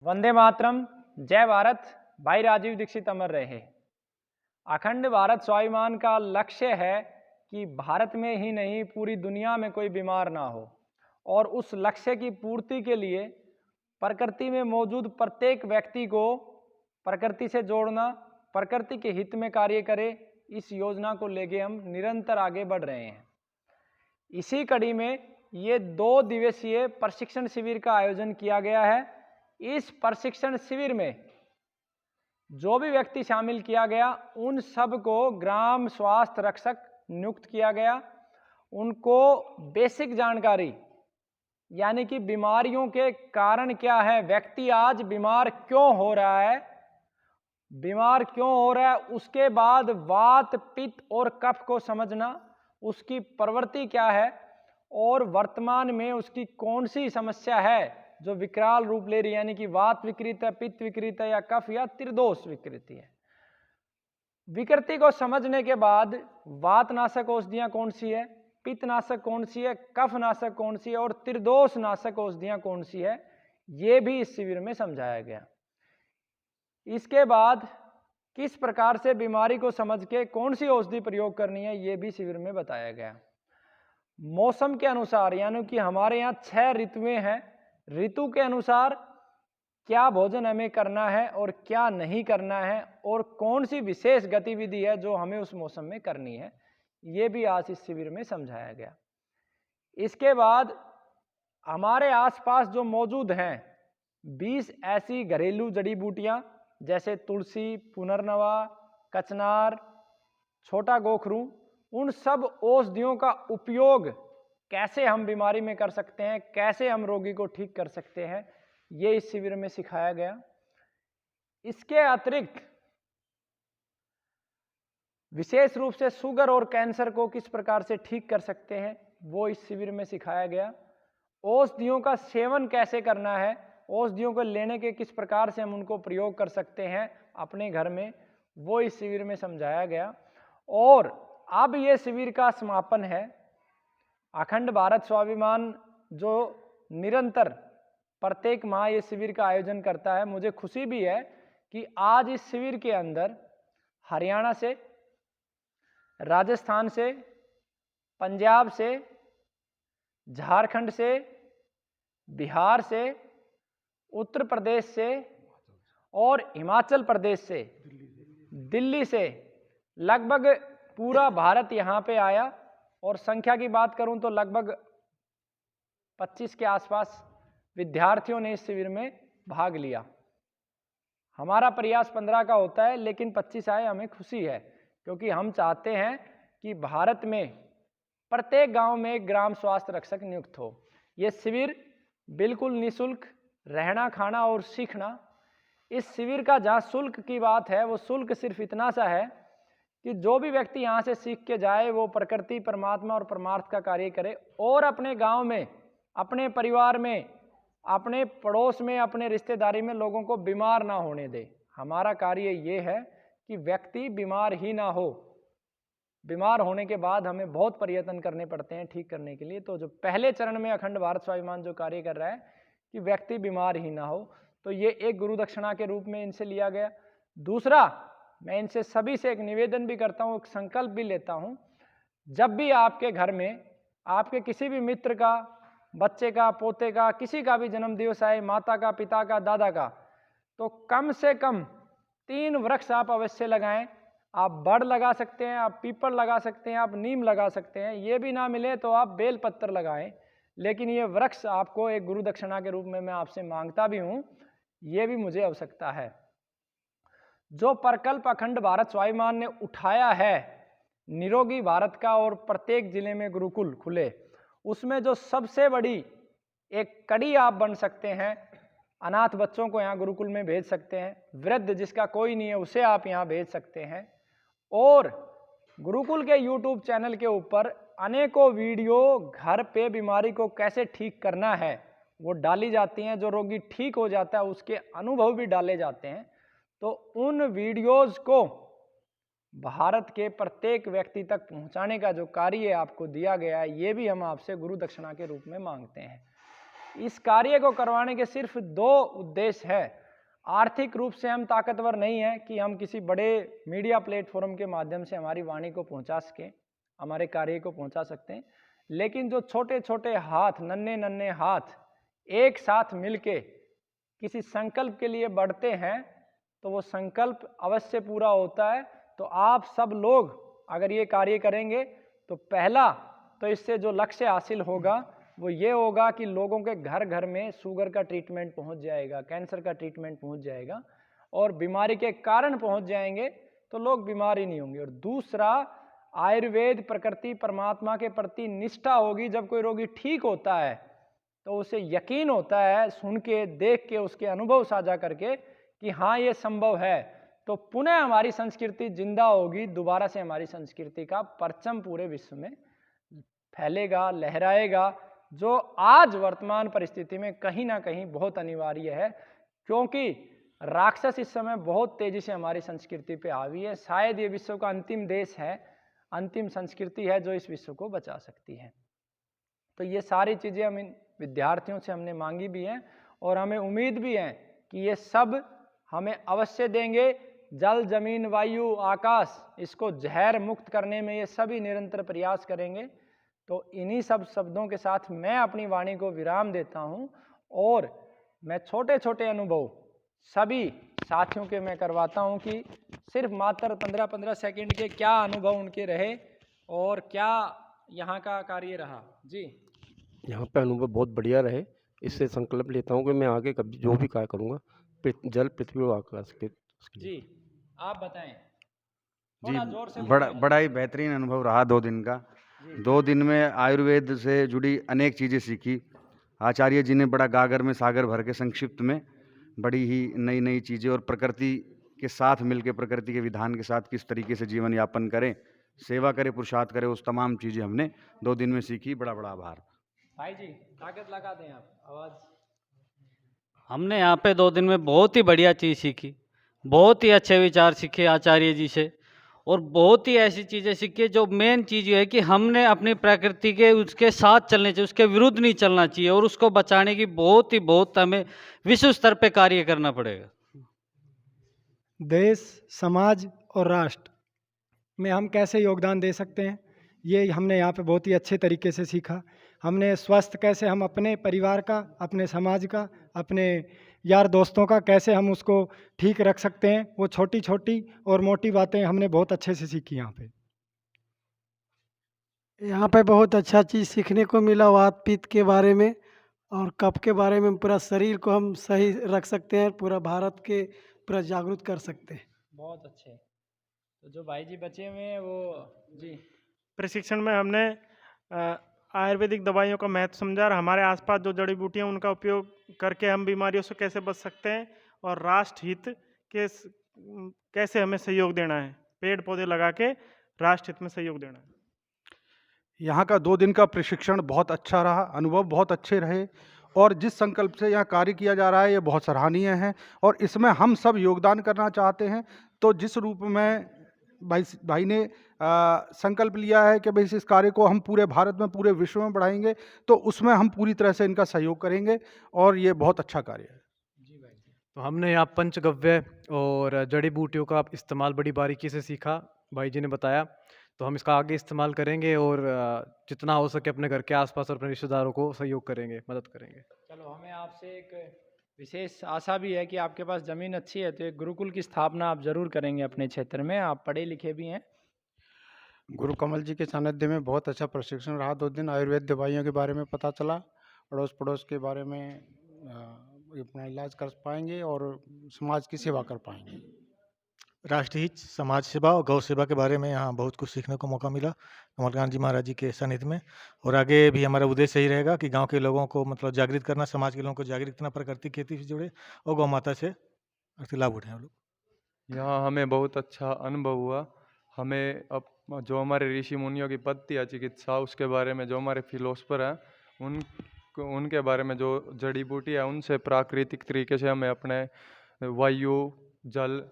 वंदे मातरम, जय भारत। भाई राजीव दीक्षित अमर रहे। अखंड भारत स्वाभिमान का लक्ष्य है कि भारत में ही नहीं पूरी दुनिया में कोई बीमार ना हो, और उस लक्ष्य की पूर्ति के लिए प्रकृति में मौजूद प्रत्येक व्यक्ति को प्रकृति से जोड़ना, प्रकृति के हित में कार्य करे, इस योजना को लेके हम निरंतर आगे बढ़ रहे हैं। इसी कड़ी में ये 2 दिवसीय प्रशिक्षण शिविर का आयोजन किया गया है। इस प्रशिक्षण शिविर में जो भी व्यक्ति शामिल किया गया उन सब को ग्राम स्वास्थ्य रक्षक नियुक्त किया गया। उनको बेसिक जानकारी यानी कि बीमारियों के कारण क्या है, व्यक्ति आज बीमार क्यों हो रहा है, बीमार क्यों हो रहा है, उसके बाद वात पित्त और कफ को समझना, उसकी प्रवृत्ति क्या है और वर्तमान में उसकी कौन सी समस्या है जो विकराल रूप ले रही है, यानी कि वात विकृत है, पित्त विकृत है या कफ या त्रिदोष विकृति है। विकृति को समझने के बाद वात नाशक औषधियां कौन सी है, पित्त नाशक कौन सी है, कफ नाशक कौन सी है और त्रिदोष नाशक औषधियां कौन सी है, ये भी इस शिविर में समझाया गया। इसके बाद किस प्रकार से बीमारी को समझ के कौन सी औषधि प्रयोग करनी है, ये भी शिविर में बताया गया। मौसम के अनुसार यानी कि हमारे यहाँ 6 ऋतुएं हैं, ऋतु के अनुसार क्या भोजन हमें करना है और क्या नहीं करना है और कौन सी विशेष गतिविधि है जो हमें उस मौसम में करनी है, ये भी आज इस शिविर में समझाया गया। इसके बाद हमारे आसपास जो मौजूद हैं 20 ऐसी घरेलू जड़ी बूटियां जैसे तुलसी, पुनर्नवा, कचनार, छोटा गोखरू, उन सब औषधियों का उपयोग कैसे हम बीमारी में कर सकते हैं, कैसे हम रोगी को ठीक कर सकते हैं, ये इस शिविर में सिखाया गया। इसके अतिरिक्त विशेष रूप से शुगर और कैंसर को किस प्रकार से ठीक कर सकते हैं, वो इस शिविर में सिखाया गया। औषधियों का सेवन कैसे करना है, औषधियों को लेने के किस प्रकार से हम उनको प्रयोग कर सकते हैं अपने घर में, वो इस शिविर में समझाया गया। और अब ये शिविर का समापन है। अखंड भारत स्वाभिमान जो निरंतर प्रत्येक माह ये शिविर का आयोजन करता है, मुझे खुशी भी है कि आज इस शिविर के अंदर हरियाणा से, राजस्थान से, पंजाब से, झारखंड से, बिहार से, उत्तर प्रदेश से और हिमाचल प्रदेश से, दिल्ली से लगभग पूरा भारत यहाँ पे आया। और संख्या की बात करूं तो लगभग 25 के आसपास विद्यार्थियों ने इस शिविर में भाग लिया। हमारा प्रयास 15 का होता है लेकिन 25 आए, हमें खुशी है क्योंकि हम चाहते हैं कि भारत में प्रत्येक गांव में एक ग्राम स्वास्थ्य रक्षक नियुक्त हो। ये शिविर बिल्कुल निःशुल्क, रहना खाना और सीखना। इस शिविर का जहाँ शुल्क की बात है वो शुल्क सिर्फ इतना सा है कि जो भी व्यक्ति यहाँ से सीख के जाए वो प्रकृति, परमात्मा और परमार्थ का कार्य करे और अपने गांव में, अपने परिवार में, अपने पड़ोस में, अपने रिश्तेदारी में लोगों को बीमार ना होने दे। हमारा कार्य ये है कि व्यक्ति बीमार ही ना हो। बीमार होने के बाद हमें बहुत प्रयत्न करने पड़ते हैं ठीक करने के लिए। तो जो पहले चरण में अखंड भारत स्वाभिमान जो कार्य कर रहा है कि व्यक्ति बीमार ही ना हो, तो ये एक गुरु दक्षिणा के रूप में इनसे लिया गया। दूसरा, मैं इनसे सभी से एक निवेदन भी करता हूँ, एक संकल्प भी लेता हूँ, जब भी आपके घर में आपके किसी भी मित्र का, बच्चे का, पोते का, किसी का भी जन्मदिवस आए, माता का, पिता का, दादा का, तो कम से कम 3 वृक्ष आप अवश्य लगाएं। आप बड़ लगा सकते हैं, आप पीपल लगा सकते हैं, आप नीम लगा सकते हैं, ये भी ना मिले तो आप बेलपत्र लगाएं। लेकिन ये वृक्ष आपको एक गुरु दक्षिणा के रूप में मैं आपसे मांगता भी हूँ, ये भी मुझे आवश्यकता है। जो प्रकल्प अखंड भारत स्वाभिमान ने उठाया है निरोगी भारत का और प्रत्येक जिले में गुरुकुल खुले, उसमें जो सबसे बड़ी एक कड़ी आप बन सकते हैं, अनाथ बच्चों को यहाँ गुरुकुल में भेज सकते हैं, वृद्ध जिसका कोई नहीं है उसे आप यहाँ भेज सकते हैं। और गुरुकुल के YouTube चैनल के ऊपर अनेकों वीडियो घर पे बीमारी को कैसे ठीक करना है वो डाली जाती हैं। जो रोगी ठीक हो जाता है उसके अनुभव भी डाले जाते हैं। तो उन वीडियोस को भारत के प्रत्येक व्यक्ति तक पहुंचाने का जो कार्य आपको दिया गया है, ये भी हम आपसे गुरु दक्षिणा के रूप में मांगते हैं। इस कार्य को करवाने के सिर्फ 2 उद्देश्य है। आर्थिक रूप से हम ताकतवर नहीं हैं कि हम किसी बड़े मीडिया प्लेटफॉर्म के माध्यम से हमारी वाणी को पहुंचा सकें, हमारे कार्य को पहुंचा सकते हैं, लेकिन जो छोटे छोटे हाथ, नन्हे नन्हे हाथ एक साथ मिलके किसी संकल्प के लिए बढ़ते हैं तो वो संकल्प अवश्य पूरा होता है। तो आप सब लोग अगर ये कार्य करेंगे तो पहला तो इससे जो लक्ष्य हासिल होगा वो ये होगा कि लोगों के घर घर में शुगर का ट्रीटमेंट पहुंच जाएगा, कैंसर का ट्रीटमेंट पहुंच जाएगा और बीमारी के कारण पहुंच जाएंगे तो लोग बीमार ही नहीं होंगे। और दूसरा, आयुर्वेद, प्रकृति, परमात्मा के प्रति निष्ठा होगी। जब कोई रोगी ठीक होता है तो उसे यकीन होता है, सुन के, देख के, उसके अनुभव साझा करके कि हाँ ये संभव है, तो पुनः हमारी संस्कृति जिंदा होगी। दोबारा से हमारी संस्कृति का परचम पूरे विश्व में फैलेगा, लहराएगा, जो आज वर्तमान परिस्थिति में कहीं ना कहीं बहुत अनिवार्य है, क्योंकि राक्षस इस समय बहुत तेजी से हमारी संस्कृति पे हावी है। शायद ये विश्व का अंतिम देश है, अंतिम संस्कृति है जो इस विश्व को बचा सकती है। तो ये सारी चीजें हम इन विद्यार्थियों से हमने मांगी भी हैं और हमें उम्मीद भी है कि ये सब हमें अवश्य देंगे। जल, जमीन, वायु, आकाश, इसको जहर मुक्त करने में ये सभी निरंतर प्रयास करेंगे। तो इन्हीं सब शब्दों के साथ मैं अपनी वाणी को विराम देता हूँ और मैं छोटे छोटे अनुभव सभी साथियों के मैं करवाता हूँ कि सिर्फ मात्र 15-15 सेकंड के क्या अनुभव उनके रहे और क्या यहाँ का कार्य रहा। जी, यहाँ पे अनुभव बहुत बढ़िया रहे। इससे संकल्प लेता हूँ कि मैं आगे कभी जो भी कार्य करूँगा जल, पृथ्वी और आकाश के। जी आप बताएं। जी, थोड़ा जोर से बड़ा ही बेहतरीन अनुभव रहा 2 दिन का। 2 दिन में आयुर्वेद से जुड़ी अनेक चीज़ें सीखी। आचार्य जी ने बड़ा गागर में सागर भर के संक्षिप्त में बड़ी ही नई नई चीज़ें और प्रकृति के साथ मिलकर, प्रकृति के विधान के साथ किस तरीके से जीवन यापन करें, सेवा करें, पुरुषार्थ करें, उस तमाम चीज़ें हमने 2 दिन में सीखी। बड़ा आभार। भाई जी ताकत लगा दें आप, आवाज़। हमने यहाँ पे 2 दिन में बहुत ही बढ़िया चीज़ सीखी, बहुत ही अच्छे विचार सीखे आचार्य जी से और बहुत ही ऐसी चीज़ें सीखी। जो मेन चीज़ ये है कि हमने अपनी प्रकृति के उसके साथ चलने चाहिए, उसके विरुद्ध नहीं चलना चाहिए और उसको बचाने की बहुत हमें विश्व स्तर पे कार्य करना पड़ेगा। देश, समाज और राष्ट्र में हम कैसे योगदान दे सकते हैं, ये हमने यहाँ पे बहुत ही अच्छे तरीके से सीखा। हमने स्वास्थ्य कैसे हम अपने परिवार का, अपने समाज का, अपने यार दोस्तों का कैसे हम उसको ठीक रख सकते हैं, वो छोटी छोटी और मोटी बातें हमने बहुत अच्छे से सीखी। यहाँ पे बहुत अच्छा चीज़ सीखने को मिला, वात पित्त के बारे में और कफ के बारे में। पूरा शरीर को हम सही रख सकते हैं, पूरा भारत के पूरा जागरूक कर सकते हैं। बहुत अच्छे। तो जो भाई जी बचे हुए हैं वो जी, प्रशिक्षण में हमने आयुर्वेदिक दवाइयों का महत्व समझा और हमारे आसपास जो जड़ी बूटियां उनका उपयोग करके हम बीमारियों से कैसे बच सकते हैं और राष्ट्र हित के कैसे हमें सहयोग देना है, पेड़ पौधे लगा के राष्ट्र हित में सहयोग देना है। यहाँ का 2 दिन का प्रशिक्षण बहुत अच्छा रहा, अनुभव बहुत अच्छे रहे और जिस संकल्प से यहाँ कार्य किया जा रहा है ये बहुत सराहनीय है और इसमें हम सब योगदान करना चाहते हैं। तो जिस रूप में भाई ने संकल्प लिया है कि भाई इस कार्य को हम पूरे भारत में, पूरे विश्व में बढ़ाएंगे, तो उसमें हम पूरी तरह से इनका सहयोग करेंगे और ये बहुत अच्छा कार्य है। तो हमने यहाँ पंचगव्य और जड़ी बूटियों का इस्तेमाल बड़ी बारीकी से सीखा, भाई जी ने बताया। तो हम इसका आगे इस्तेमाल करेंगे और जितना हो सके अपने घर के आसपास और अपने रिश्तेदारों को सहयोग करेंगे, मदद करेंगे। चलो, हमें आपसे एक विशेष आशा भी है कि आपके पास ज़मीन अच्छी है तो एक गुरुकुल की स्थापना आप जरूर करेंगे अपने क्षेत्र में, आप पढ़े लिखे भी हैं। गुरु कमल जी के सानिध्य में बहुत अच्छा प्रशिक्षण रहा। 2 दिन आयुर्वेद दवाइयों के बारे में पता चला, अड़ोस पड़ोस के बारे में अपना इलाज कर पाएंगे और समाज की सेवा कर पाएंगे। राष्ट्रीय हित, समाज सेवा और गौ सेवा के बारे में यहाँ बहुत कुछ सीखने को मौका मिला कमलकांत जी महाराज जी के सानिध्य में। और आगे भी हमारा उद्देश्य यही रहेगा कि गांव के लोगों को मतलब जागृत करना, समाज के लोगों को जागृत करना, प्रकृति खेती से जुड़े और गौ माता से लाभ उठाएं हम लोग। यहाँ हमें बहुत अच्छा अनुभव हुआ। हमें अब जो हमारे ऋषि मुनियों की पद्धति चिकित्सा, उसके बारे में जो हमारे फिलोसफर हैं उनके बारे में जो जड़ी बूटी है उनसे प्राकृतिक तरीके से हमें अपने वायु, जल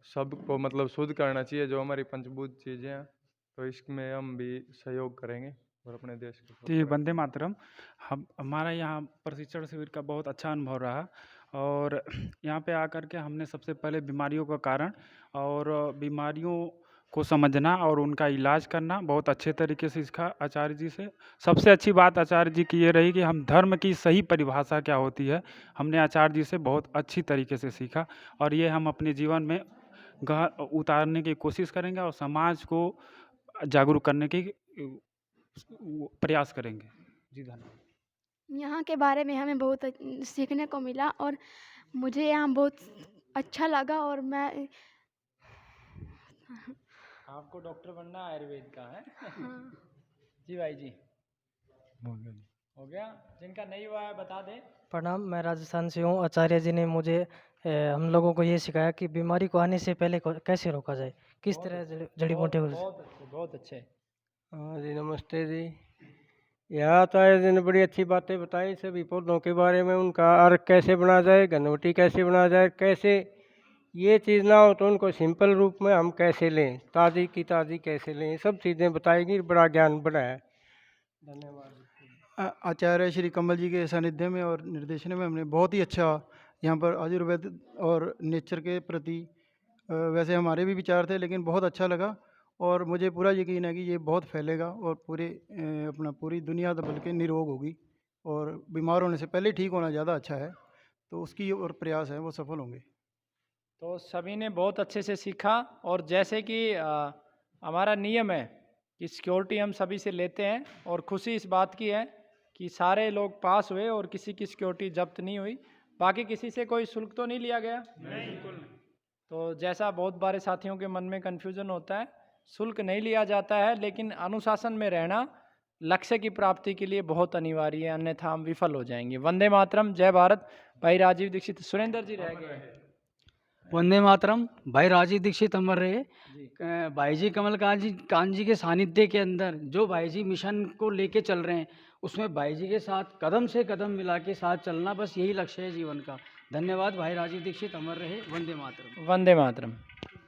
सबको मतलब शुद्ध करना चाहिए, जो हमारी पंचभूत चीज़ें हैं। तो इसमें हम भी सहयोग करेंगे। और अपने देश के जी प्रति वंदे मातरम। हम हमारा यहाँ प्रशिक्षण शिविर का बहुत अच्छा अनुभव रहा और यहाँ पे आकर के हमने सबसे पहले बीमारियों का कारण और बीमारियों को समझना और उनका इलाज करना बहुत अच्छे तरीके से सीखा आचार्य जी से। सबसे अच्छी बात आचार्य जी की ये रही कि हम धर्म की सही परिभाषा क्या होती है, हमने आचार्य जी से बहुत अच्छी तरीके से सीखा और ये हम अपने जीवन में उतारने की कोशिश करेंगे और समाज को जागरूक करने की प्रयास करेंगे। जी धन्यवाद। यहाँ के बारे में हमें बहुत सीखने को मिला और मुझे यहाँ बहुत अच्छा लगा और मैं आपको डॉक्टर बनना आयुर्वेद का है। हाँ। जी भाई जी हो गया। जिनका नहीं हुआ है बता दें। प्रणाम, मैं राजस्थान से हूँ। आचार्य जी ने मुझे हम लोगों को ये सिखाया कि बीमारी को आने से पहले कैसे रोका जाए, किस तरह जड़ी बूटियों को। बहुत अच्छे बहुत अच्छे। हाँ जी नमस्ते जी। यहाँ आचार्य जी ने बड़ी अच्छी बातें बताई सभी पौधों के बारे में, उनका अर्क कैसे बना जाए, घनवटी कैसे बना जाए, कैसे ये चीज़ ना हो तो उनको सिंपल रूप में हम कैसे लें, ताज़ी की ताज़ी कैसे लें, सब चीज़ें बताएगी। बड़ा ज्ञान बड़ा है। धन्यवाद। आचार्य श्री कमल जी के सानिध्य में और निर्देशन में हमने बहुत ही अच्छा यहाँ पर आयुर्वेद और नेचर के प्रति वैसे हमारे भी विचार थे, लेकिन बहुत अच्छा लगा और मुझे पूरा यकीन है कि ये बहुत फैलेगा और पूरी दुनिया तो बल्कि निरोग होगी और बीमार होने से पहले ठीक होना ज़्यादा अच्छा है, तो उसकी और प्रयास है वो सफल होंगे। तो सभी ने बहुत अच्छे से सीखा और जैसे कि हमारा नियम है कि सिक्योरिटी हम सभी से लेते हैं और खुशी इस बात की है कि सारे लोग पास हुए और किसी की सिक्योरिटी जब्त नहीं हुई। बाकी किसी से कोई शुल्क तो नहीं लिया गया? नहीं, बिल्कुल नहीं। तो जैसा बहुत बारे साथियों के मन में कन्फ्यूजन होता है, शुल्क नहीं लिया जाता है, लेकिन अनुशासन में रहना लक्ष्य की प्राप्ति के लिए बहुत अनिवार्य है, अन्यथा हम विफल हो जाएंगे। वंदे मातरम, जय भारत। भाई राजीव दीक्षित, सुरेंद्र जी रह गए। वंदे मातरम। भाई राजीव दीक्षित अमर रहे। भाई जी कमल कांत जी के सानिध्य के अंदर जो भाई जी मिशन को लेके चल रहे हैं, उसमें भाई जी के साथ कदम से कदम मिला के साथ चलना, बस यही लक्ष्य है जीवन का। धन्यवाद। भाई राजीव दीक्षित अमर रहे। वंदे मातरम। वंदे मातरम।